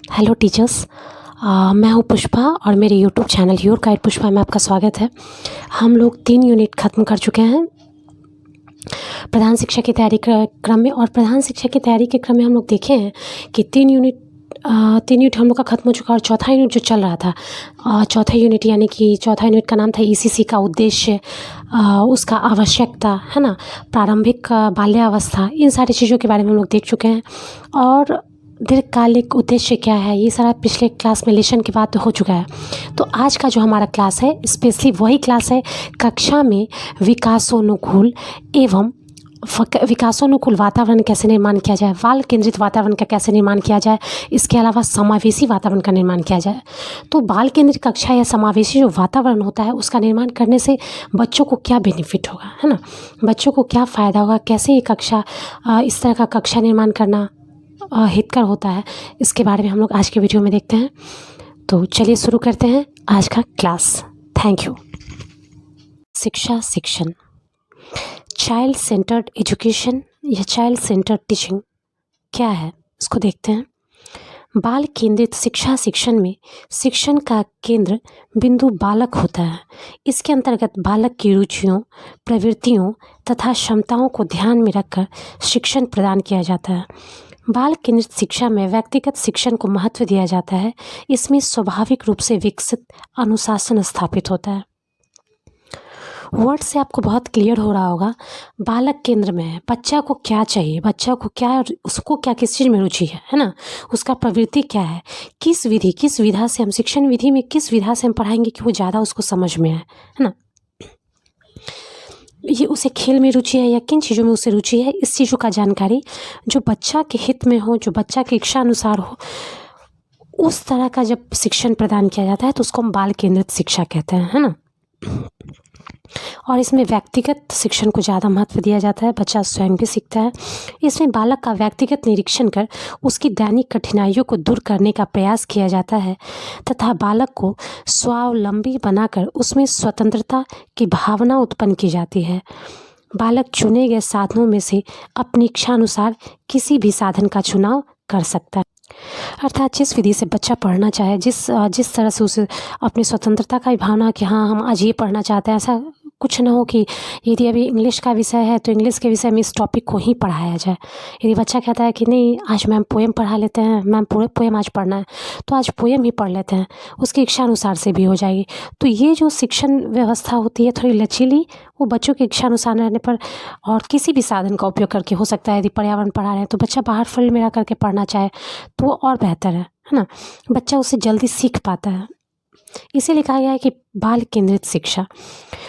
Hello teachers. मैं हूँ पुष्पा और मेरे YouTube channel your guide Pushpa में आपका स्वागत है। हम लोग 3 यूनिट ख़त्म कर चुके हैं प्रधान शिक्षा की तैयारी क्रम में, और प्रधान शिक्षा की तैयारी के क्रम में हम लोग देखे हैं कि 3 यूनिट हम लोग का ख़त्म हो चुका, और चौथा यूनिट जो चल रहा था, चौथा यूनिट यानी कि चौथा यूनिट का नाम था ईसीसी का उद्देश्य, उसका आवश्यकता है ना, प्रारंभिक बाल्यावस्था, इन सारी चीज़ों के बारे में हम लोग देख चुके हैं। और दीर्घकालिक उद्देश्य क्या है, ये सारा पिछले क्लास में लेसन के बाद हो चुका है। तो आज का जो हमारा क्लास है स्पेशली वही क्लास है कक्षा में विकासोनुकूल एवं विकासोनुकूल वातावरण कैसे निर्माण किया जाए, बाल केंद्रित वातावरण का कैसे निर्माण किया जाए, इसके अलावा समावेशी वातावरण का निर्माण किया जाए। तो बाल केंद्रित कक्षा या समावेशी जो वातावरण होता है उसका निर्माण करने से बच्चों को क्या बेनिफिट होगा, है ना, बच्चों को क्या फ़ायदा होगा, कैसे ये कक्षा इस तरह का कक्षा निर्माण करना हितकर होता है, इसके बारे में हम लोग आज के वीडियो में देखते हैं। तो चलिए शुरू करते हैं आज का क्लास। Thank you. शिक्षा शिक्षण, चाइल्ड सेंटर्ड एजुकेशन या चाइल्ड सेंटर्ड टीचिंग क्या है, इसको देखते हैं। बाल केंद्रित शिक्षा शिक्षण में शिक्षण का केंद्र बिंदु बालक होता है। इसके अंतर्गत बालक की रुचियों, प्रवृत्तियों तथा क्षमताओं को ध्यान में रखकर शिक्षण प्रदान किया जाता है। बाल केंद्रित शिक्षा में व्यक्तिगत शिक्षण को महत्व दिया जाता है। इसमें स्वाभाविक रूप से विकसित अनुशासन स्थापित होता है। वर्ड से आपको बहुत क्लियर हो रहा होगा, बालक केंद्र में है, बच्चा को क्या चाहिए, बच्चा को क्या, उसको क्या, किस चीज़ में रुचि है ना, उसका प्रवृत्ति क्या है, किस विधा से हम शिक्षण विधि में किस विधा से हम पढ़ाएंगे कि वो ज़्यादा उसको समझ में आए, है ना, ये उसे खेल में रुचि है या किन चीज़ों में उसे रुचि है, इस चीज़ों का जानकारी जो बच्चा के हित में हो, जो बच्चा की इच्छा अनुसार हो, उस तरह का जब शिक्षण प्रदान किया जाता है तो उसको हम बाल केंद्रित शिक्षा कहते हैं, है ना। और इसमें व्यक्तिगत शिक्षण को ज़्यादा महत्व दिया जाता है, बच्चा स्वयं भी सीखता है। इसमें बालक का व्यक्तिगत निरीक्षण कर उसकी दैनिक कठिनाइयों को दूर करने का प्रयास किया जाता है तथा बालक को स्वावलंबी बनाकर उसमें स्वतंत्रता की भावना उत्पन्न की जाती है। बालक चुने गए साधनों में से अपनी इच्छा अनुसार किसी भी साधन का चुनाव कर सकता है, अर्थात जिस विधि से बच्चा पढ़ना चाहे, जिस तरह से उसे अपनी स्वतंत्रता का भावना कि हाँ हम आज ये पढ़ना चाहते हैं, ऐसा कुछ ना हो कि यदि अभी इंग्लिश का विषय है तो इंग्लिश के विषय में इस टॉपिक को ही पढ़ाया जाए। यदि बच्चा कहता है कि नहीं आज मैम पोएम पढ़ा लेते हैं, मैम पूरे पोएम आज पढ़ना है, तो आज पोएम ही पढ़ लेते हैं, उसकी इच्छा अनुसार से भी हो जाएगी। तो ये जो शिक्षण व्यवस्था होती है थोड़ी लचीली, वो बच्चों की इच्छा अनुसार रहने पर, और किसी भी साधन का उपयोग करके हो सकता है। यदि पर्यावरण पढ़ा रहे हैं तो बच्चा बाहर फील्ड में रह करके पढ़ना चाहे तो वो और बेहतर है ना, बच्चा उससे जल्दी सीख पाता है। इसीलिए कहा गया है कि बाल केंद्रित शिक्षा,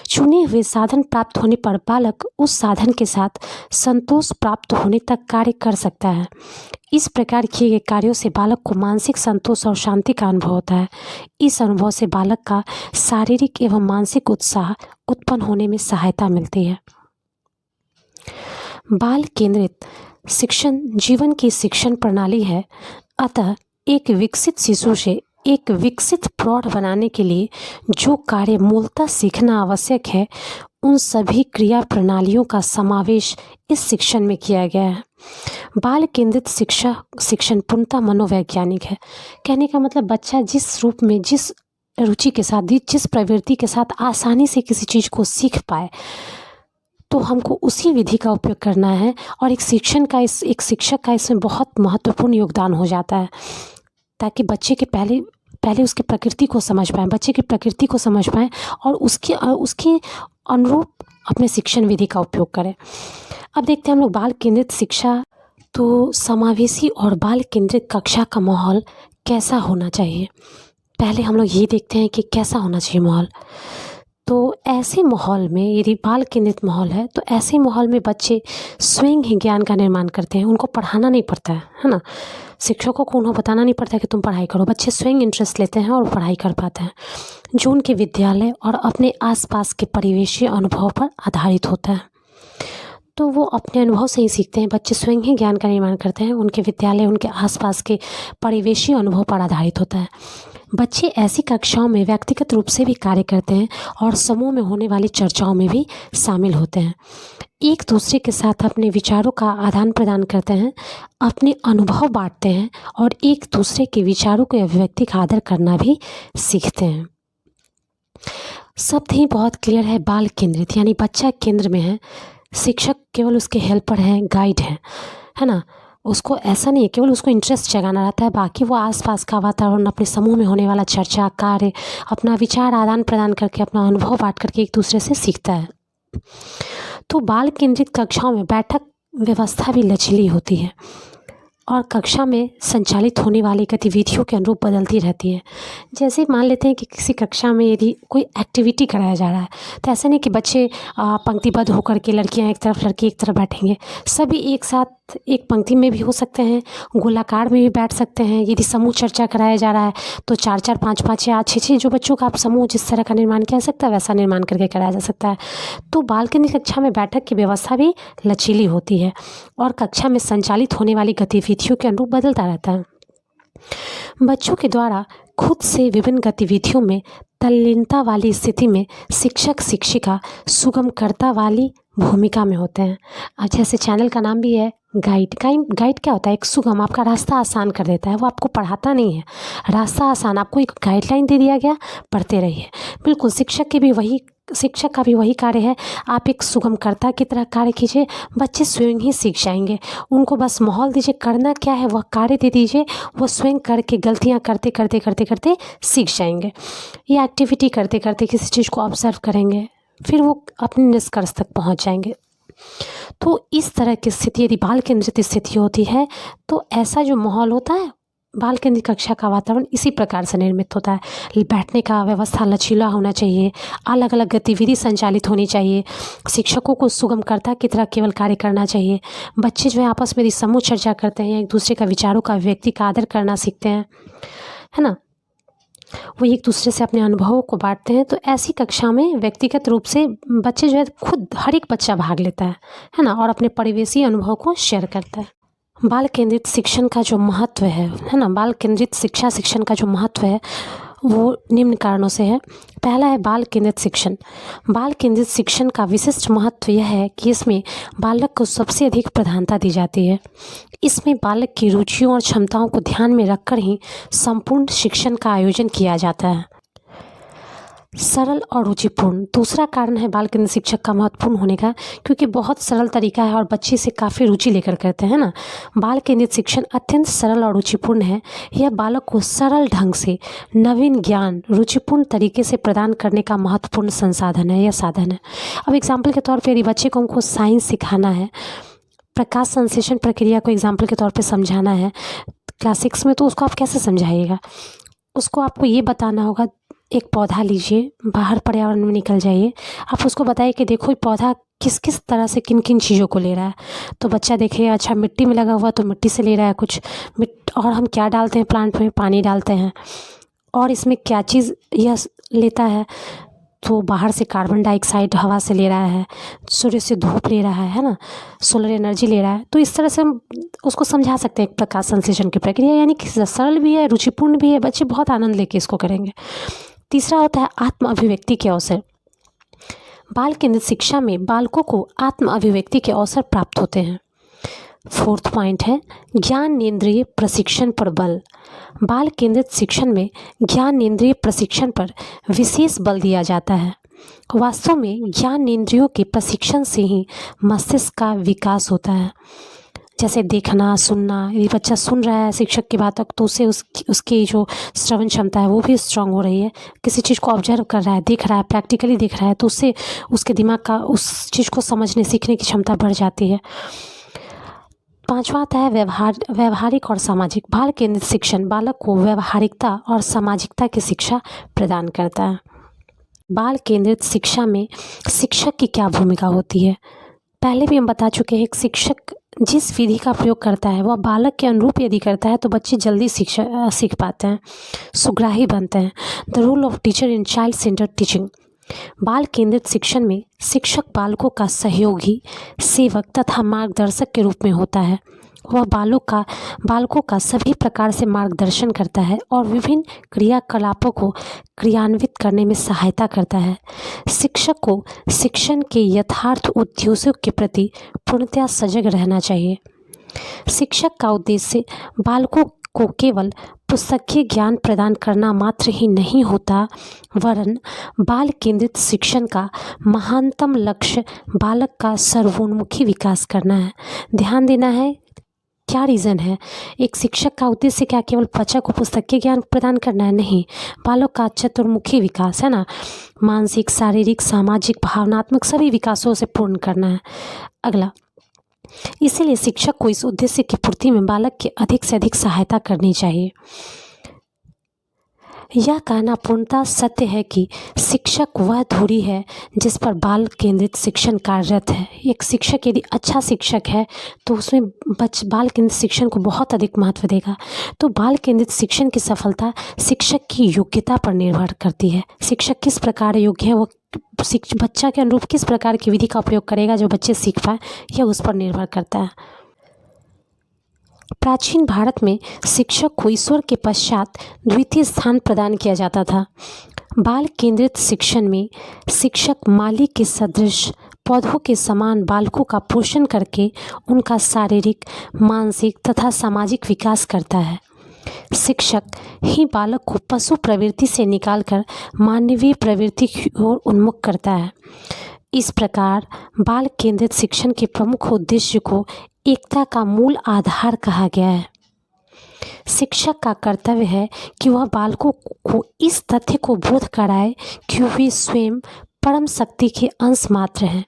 चुने हुए साधन प्राप्त होने पर बालक उस साधन के साथ संतोष प्राप्त होने तक कार्य कर सकता है। इस प्रकार किए गए कार्यों से बालक को मानसिक संतोष और शांति का अनुभव होता है। इस अनुभव से बालक का शारीरिक एवं मानसिक उत्साह उत्पन्न होने में सहायता मिलती है। बाल केंद्रित शिक्षण जीवन की शिक्षण प्रणाली है, अतः एक विकसित शिशु से एक विकसित प्रौढ़ बनाने के लिए जो कार्य मूलतः सीखना आवश्यक है, उन सभी क्रिया प्रणालियों का समावेश इस शिक्षण में किया गया है। बाल केंद्रित शिक्षण पूर्णतः मनोवैज्ञानिक है। कहने का मतलब बच्चा जिस रूप में, जिस रुचि के साथ, जिस प्रवृत्ति के साथ आसानी से किसी चीज़ को सीख पाए, तो हमको उसी विधि का उपयोग करना है। और एक शिक्षक का इसमें बहुत महत्वपूर्ण योगदान हो जाता है, ताकि बच्चे के पहले उसकी प्रकृति को समझ पाएँ, बच्चे की प्रकृति को समझ पाएँ और उसके अनुरूप अपने शिक्षण विधि का उपयोग करें। अब देखते हैं हम लोग बाल केंद्रित शिक्षा। तो समावेशी और बाल केंद्रित कक्षा का माहौल कैसा होना चाहिए, पहले हम लोग ये देखते हैं कि कैसा होना चाहिए माहौल। तो ऐसे माहौल में, यदि बाल केंद्रित माहौल है तो ऐसे माहौल में बच्चे स्वयं ही ज्ञान का निर्माण करते हैं, उनको पढ़ाना नहीं पड़ता है ना, शिक्षकों को उन्हें बताना नहीं पड़ता कि तुम पढ़ाई करो, बच्चे स्वयं इंटरेस्ट लेते हैं और पढ़ाई कर पाते हैं, जो उनके विद्यालय और अपने आसपास के परिवेशीय अनुभव पर आधारित होता है। तो वो अपने अनुभव से ही सीखते हैं, बच्चे स्वयं ही ज्ञान का निर्माण करते हैं, उनके विद्यालय, उनके आसपास के परिवेशीय अनुभव पर आधारित होता है। बच्चे ऐसी कक्षाओं में व्यक्तिगत रूप से भी कार्य करते हैं और समूह में होने वाली चर्चाओं में भी शामिल होते हैं। एक दूसरे के साथ अपने विचारों का आदान प्रदान करते हैं, अपने अनुभव बांटते हैं और एक दूसरे के विचारों के अभिव्यक्ति का आदर करना भी सीखते हैं। शब्द ही बहुत क्लियर है, बाल केंद्रित, यानी बच्चा केंद्र में है, शिक्षक केवल उसके हेल्पर हैं, गाइड हैं, है ना। उसको ऐसा नहीं है केवल उसको इंटरेस्ट जगाना रहता है, बाकी वो आसपास का वातावरण, अपने समूह में होने वाला चर्चा, कार्य, अपना विचार आदान प्रदान करके, अपना अनुभव बांट करके एक दूसरे से सीखता है। तो बाल केंद्रित कक्षाओं में बैठक व्यवस्था भी लचीली होती है और कक्षा में संचालित होने वाली गतिविधियों के अनुरूप बदलती रहती है। जैसे मान लेते हैं कि किसी कक्षा में यदि कोई एक्टिविटी कराया जा रहा है, तो ऐसा नहीं कि बच्चे पंक्तिबद्ध होकर के, लड़कियां एक तरफ लड़के एक तरफ बैठेंगे। सभी एक साथ एक पंक्ति में भी हो सकते हैं, गोलाकार में भी बैठ सकते हैं। यदि समूह चर्चा कराया जा रहा है तो 4-4, 5-5 या 6-6 जो बच्चों का आप समूह जिस तरह का निर्माण किया जा सकता है वैसा निर्माण करके कराया जा सकता है। तो बाल केंद्रित कक्षा में बैठक की व्यवस्था भी लचीली होती है और कक्षा में संचालित होने वाली गतिविधियों के अनुरूप बदलता रहता है। बच्चों के द्वारा खुद से विभिन्न गतिविधियों में तल्लीनता वाली स्थिति में शिक्षक शिक्षिका सुगमकर्ता वाली भूमिका में होते हैं। अब जैसे चैनल का नाम भी है गाइड। गाइड क्या होता है? एक सुगम, आपका रास्ता आसान कर देता है। वो आपको पढ़ाता नहीं है, रास्ता आसान, आपको एक गाइडलाइन दे दिया गया, पढ़ते रहिए। बिल्कुल शिक्षक का भी वही कार्य है। आप एक सुगमकर्ता की तरह कार्य कीजिए, बच्चे स्वयं ही सीख जाएंगे। उनको बस माहौल दीजिए, करना क्या है वह कार्य दे दीजिए, वो स्वयं करके गलतियाँ करते सीख जाएंगे। ये एक्टिविटी करते करते किसी चीज़ को ऑब्जर्व करेंगे, फिर वो अपने निष्कर्ष तक पहुंच जाएंगे। तो इस तरह की स्थिति यदि बाल केंद्रित स्थिति होती है तो ऐसा जो माहौल होता है, बाल केंद्रित कक्षा का वातावरण इसी प्रकार से निर्मित होता है। बैठने का व्यवस्था लचीला होना चाहिए, अलग अलग गतिविधि संचालित होनी चाहिए, शिक्षकों को सुगमकर्ता की तरह केवल कार्य करना चाहिए। बच्चे जो है आपस में यदि समूह चर्चा करते हैं, एक दूसरे का विचारों का व्यक्ति का आदर करना सीखते हैं, है ना। वो एक दूसरे से अपने अनुभवों को बांटते हैं। तो ऐसी कक्षा में व्यक्तिगत रूप से बच्चे जो है खुद, हर एक बच्चा भाग लेता है ना, और अपने परिवेशी अनुभव को शेयर करता है। बाल केंद्रित शिक्षण का जो महत्व है ना, बाल केंद्रित शिक्षण का जो महत्व है वो निम्न कारणों से है। पहला है बाल केंद्रित शिक्षण। बाल केंद्रित शिक्षण का विशिष्ट महत्व यह है कि इसमें बालक को सबसे अधिक प्रधानता दी जाती है। इसमें बालक की रुचियों और क्षमताओं को ध्यान में रखकर ही संपूर्ण शिक्षण का आयोजन किया जाता है। सरल और रुचिपूर्ण दूसरा कारण है बाल केंद्रित शिक्षक का महत्वपूर्ण होने का, क्योंकि बहुत सरल तरीका है और बच्चे से काफ़ी रुचि लेकर करते हैं ना। बाल केंद्रित शिक्षण अत्यंत सरल और रुचिपूर्ण है। यह बालक को सरल ढंग से नवीन ज्ञान रुचिपूर्ण तरीके से प्रदान करने का महत्वपूर्ण संसाधन है या साधन है। अब एग्जाम्पल के तौर पर यदि बच्चे को हमको साइंस सिखाना है, प्रकाश संश्लेषण प्रक्रिया को एग्जाम्पल के तौर पर समझाना है क्लास 6 में, तो उसको आप कैसे समझाइएगा? उसको आपको ये बताना होगा, एक पौधा लीजिए, बाहर पर्यावरण में निकल जाइए, आप उसको बताइए कि देखो ये पौधा किस किस तरह से किन किन चीज़ों को ले रहा है। तो बच्चा देखे, अच्छा मिट्टी में लगा हुआ तो मिट्टी से ले रहा है कुछ, और हम क्या डालते हैं प्लांट में? पानी डालते हैं। और इसमें क्या चीज़ यह लेता है? तो बाहर से कार्बन डाइऑक्साइड हवा से ले रहा है, सूर्य से धूप ले रहा है ना, सोलर एनर्जी ले रहा है। तो इस तरह से हम उसको समझा सकते हैं एक प्रकाश संश्लेषण की प्रक्रिया, यानी कि सरल भी है, रुचिपूर्ण भी है, बच्चे बहुत आनंद लेके इसको करेंगे। तीसरा होता है आत्म अभिव्यक्ति के अवसर। बाल केंद्रित शिक्षा में बालकों को आत्म अभिव्यक्ति के अवसर प्राप्त होते हैं। फोर्थ पॉइंट है ज्ञानेंद्रिय प्रशिक्षण पर बल। बाल केंद्रित शिक्षण में ज्ञानेंद्रिय प्रशिक्षण पर विशेष बल दिया जाता है। वास्तव में ज्ञानेंद्रियों के प्रशिक्षण से ही मस्तिष्क का विकास होता है। जैसे देखना, सुनना, यदि बच्चा सुन रहा है शिक्षक की बातों तो उसे उसकी जो श्रवण क्षमता है वो भी स्ट्रांग हो रही है। किसी चीज़ को ऑब्जर्व कर रहा है, देख रहा है, प्रैक्टिकली देख रहा है, तो उससे उसके दिमाग का उस चीज़ को समझने सीखने की क्षमता बढ़ जाती है। पांचवा आता है व्यवहारिक और सामाजिक। बाल केंद्रित शिक्षण बालक को व्यवहारिकता और सामाजिकता की शिक्षा प्रदान करता है। बाल केंद्रित शिक्षा में शिक्षक की क्या भूमिका होती है? पहले भी हम बता चुके हैं, एक शिक्षक जिस विधि का प्रयोग करता है वह बालक के अनुरूप यदि करता है तो बच्चे जल्दी सीख पाते हैं, सुग्राही बनते हैं। The role of teacher in child centred teaching. बाल केंद्रित शिक्षण में शिक्षक बालकों का सहयोगी, सेवक तथा मार्गदर्शक के रूप में होता है। वह बालकों का सभी प्रकार से मार्गदर्शन करता है और विभिन्न क्रियाकलापों को क्रियान्वित करने में सहायता करता है। शिक्षक को शिक्षण के यथार्थ उद्देश्यों के प्रति पूर्णतया सजग रहना चाहिए। शिक्षक का उद्देश्य बालकों को केवल पुस्तकीय ज्ञान प्रदान करना मात्र ही नहीं होता, वरन बाल केंद्रित शिक्षण का महानतम लक्ष्य बालक का सर्वोन्मुखी विकास करना है। ध्यान देना है, क्या रीज़न है। एक शिक्षक का उद्देश्य क्या केवल बच्चा को पुस्तकीय ज्ञान प्रदान करना है? नहीं, बालक का चतुर्मुखी विकास है ना, मानसिक, शारीरिक, सामाजिक, भावनात्मक सभी विकासों से पूर्ण करना है। अगला, इसीलिए शिक्षक को इस उद्देश्य की पूर्ति में बालक की अधिक से अधिक सहायता करनी चाहिए। यह कहना पूर्णतः सत्य है कि शिक्षक वह धुरी है जिस पर बाल केंद्रित शिक्षण कार्यरत है। एक शिक्षक यदि अच्छा शिक्षक है तो उसमें बाल केंद्रित शिक्षण को बहुत अधिक महत्व देगा। तो बाल केंद्रित शिक्षण की सफलता शिक्षक की योग्यता पर निर्भर करती है। शिक्षक किस प्रकार योग्य है, वो बच्चा के अनुरूप किस प्रकार की विधि का उपयोग करेगा जो बच्चे सीख पाए, यह उस पर निर्भर करता है। प्राचीन भारत में शिक्षक को ईश्वर के पश्चात द्वितीय स्थान प्रदान किया जाता था। बाल केंद्रित शिक्षण में शिक्षक माली के सदृश पौधों के समान बालकों का पोषण करके उनका शारीरिक, मानसिक तथा सामाजिक विकास करता है। शिक्षक ही बालक को पशु प्रवृत्ति से निकालकर मानवीय प्रवृत्ति की ओर उन्मुख करता है। इस प्रकार बाल केंद्रित शिक्षण के प्रमुख उद्देश्य को एकता का मूल आधार कहा गया है। शिक्षक का कर्तव्य है कि वह बालकों को इस तथ्य को बोध कराए कि वे स्वयं परम शक्ति के अंश मात्र हैं।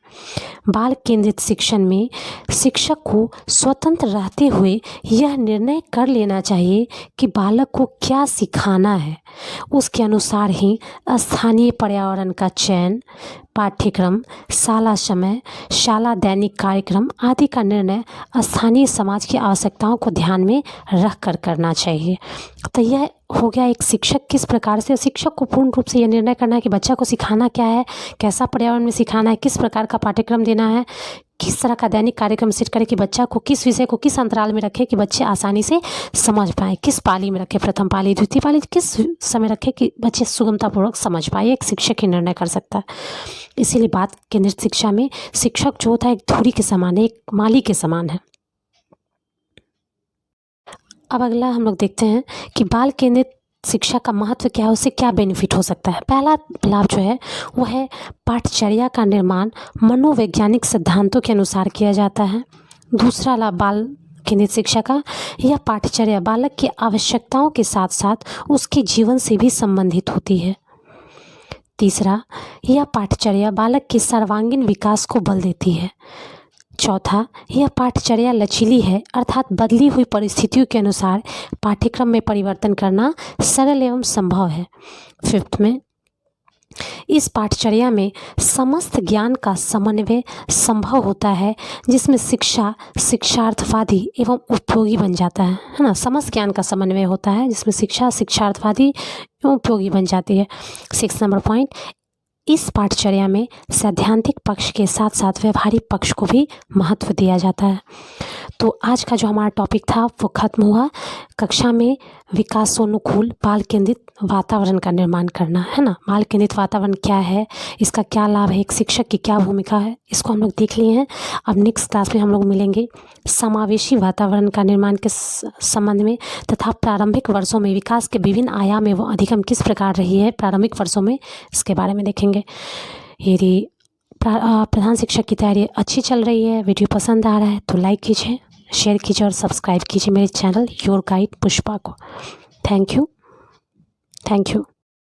बाल केंद्रित शिक्षण में शिक्षक को स्वतंत्र रहते हुए यह निर्णय कर लेना चाहिए कि बालक को क्या सिखाना है। उसके अनुसार ही स्थानीय पर्यावरण का चयन, पाठ्यक्रम, शाला समय, शाला दैनिक कार्यक्रम आदि का निर्णय स्थानीय समाज की आवश्यकताओं को ध्यान में रख कर करना चाहिए। तो यह हो गया एक शिक्षक किस प्रकार से, शिक्षक को पूर्ण रूप से यह निर्णय करना है कि बच्चा को सिखाना क्या है, कैसा पर्यावरण में सिखाना है, किस प्रकार का पाठ्यक्रम देना है, किस तरह का दैनिक कार्यक्रम सेट करें कि बच्चा को किस विषय को किस अंतराल में रखे कि बच्चे आसानी से समझ पाएँ, किस पाली में रखे, प्रथम पाली, द्वितीय पाली, किस समय रखे कि बच्चे सुगमतापूर्वक समझ पाए। एक शिक्षक ही निर्णय कर सकता है। इसीलिए बाल केंद्रित शिक्षा में शिक्षक जो होता है एक धुरी के समान है, एक माली के समान है। अब अगला हम लोग देखते हैं कि बाल केंद्रित शिक्षा का महत्व क्या है, उससे क्या बेनिफिट हो सकता है। पहला लाभ जो है वो है पाठचर्या का निर्माण मनोवैज्ञानिक सिद्धांतों के अनुसार किया जाता है। दूसरा लाभ बाल केंद्रित शिक्षा का, यह पाठचर्या बालक की आवश्यकताओं के साथ साथ उसके जीवन से भी संबंधित होती है। तीसरा, यह पाठचर्या बालक के सर्वांगीण विकास को बल देती है। चौथा, यह पाठचर्या लचीली है, अर्थात बदली हुई परिस्थितियों के अनुसार पाठ्यक्रम में परिवर्तन करना सरल एवं संभव है। फिफ्थ में, इस पाठचर्या में समस्त ज्ञान का समन्वय संभव होता है, जिसमें शिक्षा शिक्षार्थवादी एवं उपयोगी बन जाता है ना। समस्त ज्ञान का समन्वय होता है जिसमें शिक्षा शिक्षार्थवादी एवं उपयोगी बन जाती है। 6 नंबर पॉइंट, इस पाठचर्या में सैद्धांतिक पक्ष के साथ साथ व्यवहारिक पक्ष को भी महत्व दिया जाता है। तो आज का जो हमारा टॉपिक था वो खत्म हुआ। कक्षा में विकासोन्मुखी बाल केंद्रित वातावरण का निर्माण करना है ना। बाल केंद्रित वातावरण क्या है, इसका क्या लाभ है, एक शिक्षक की क्या भूमिका है, इसको हम लोग देख लिए हैं। अब नेक्स्ट क्लास में हम लोग मिलेंगे समावेशी वातावरण का निर्माण के संबंध में तथा प्रारंभिक वर्षों में विकास के विभिन्न आयाम एवं अधिगम किस प्रकार रही है प्रारंभिक वर्षों में, इसके बारे में देखेंगे। यदि प्रधान शिक्षक की तैयारी अच्छी चल रही है, वीडियो पसंद आ रहा है तो लाइक कीजिए, शेयर कीजिए और सब्सक्राइब कीजिए मेरे चैनल योर गाइड पुष्पा को। Thank you.